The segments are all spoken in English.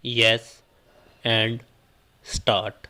Yes, and start.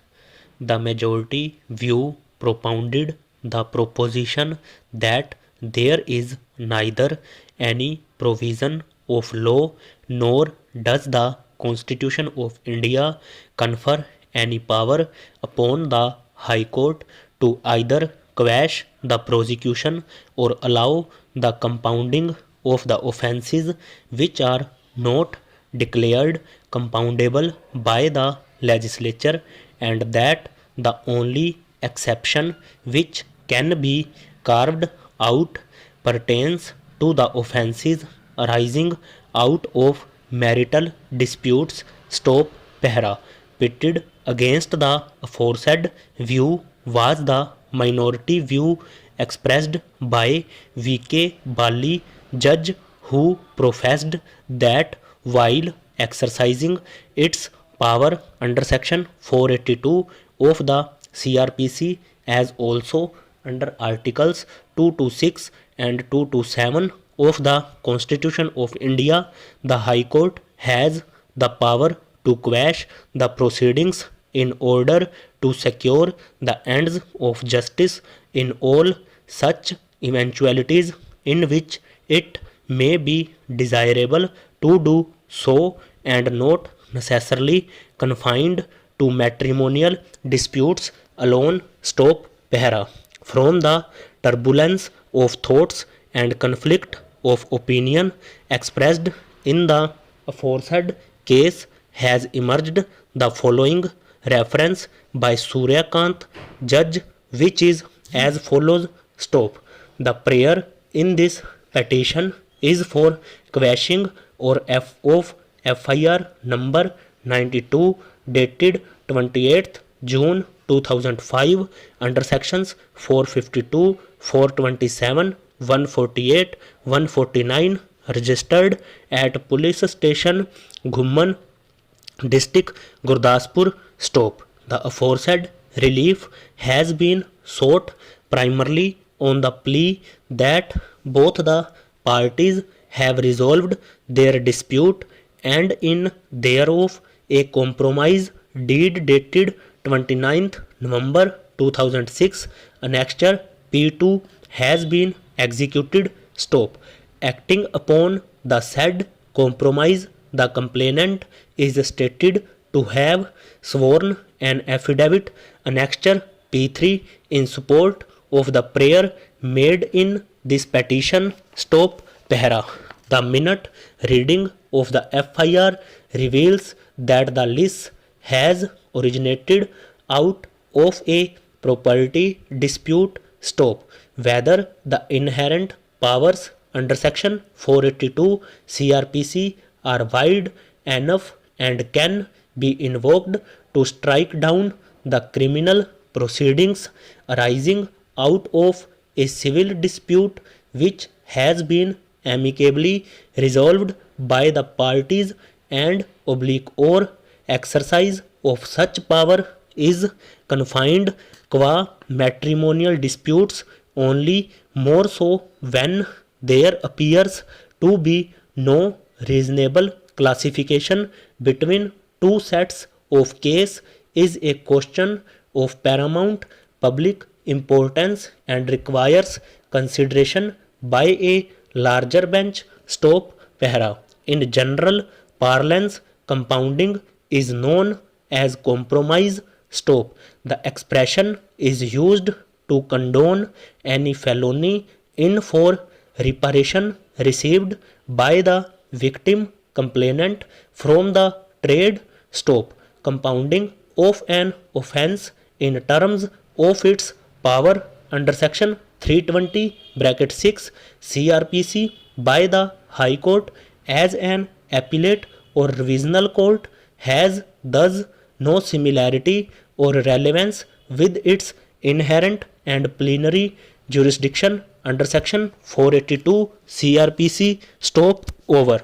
The majority view propounded the proposition that there is neither any provision of law nor does the Constitution of India confer any power upon the High Court to either quash the prosecution or allow the compounding of the offences which are not declared compoundable by the legislature, and that the only exception which can be carved out pertains to the offences arising out of marital disputes. Stop Pehra pitted against the aforesaid view was the minority view expressed by V.K. Bali, judge, who professed that while exercising its power under section 482 of the CRPC, as also under articles 226 and 227 of the Constitution of India, the High Court has the power to quash the proceedings in order to secure the ends of justice in all such eventualities in which it may be desirable to do so, and not necessarily confined to matrimonial disputes alone. Stop Pehra. From the turbulence of thoughts and conflict of opinion expressed in the aforesaid case has emerged the following reference by Suryakant, judge, which is as follows. Stop. The prayer in this petition is for quashing or of FIR number 92 dated 28th June 2005 under sections 452, 427, 148, 149 registered at police station Ghumman, district Gurdaspur. Stop. The aforesaid relief has been sought primarily on the plea that both the parties have resolved their dispute, and in thereof a compromise deed dated 29th November 2006 annexure P2 has been executed. Stop. Acting upon the said compromise, the complainant is stated to have sworn an affidavit annexure P3 in support of the prayer made in this petition. Stop Pehra. The minute reading of the FIR reveals that the lease has originated out of a property dispute. Stop. Whether the inherent powers under section 482 CRPC are wide enough and can be invoked to strike down the criminal proceedings arising out of a civil dispute which has been amicably resolved by the parties, and oblique or exercise of such power is confined qua matrimonial disputes only, more so when there appears to be no reasonable classification between two sets of case, is a question of paramount public importance and requires consideration by a larger bench. Stop Pehra. In general parlance, compounding is known as compromise. Stop. The expression is used to condone any felony in for reparation received by the victim complainant from the trade. Stop. Compounding of an offence in terms of its power under section 320 bracket 6 CRPC by the High Court as an appellate or revisional court has thus no similarity or relevance with its inherent and plenary jurisdiction under section 482 CRPC. Stop. Over.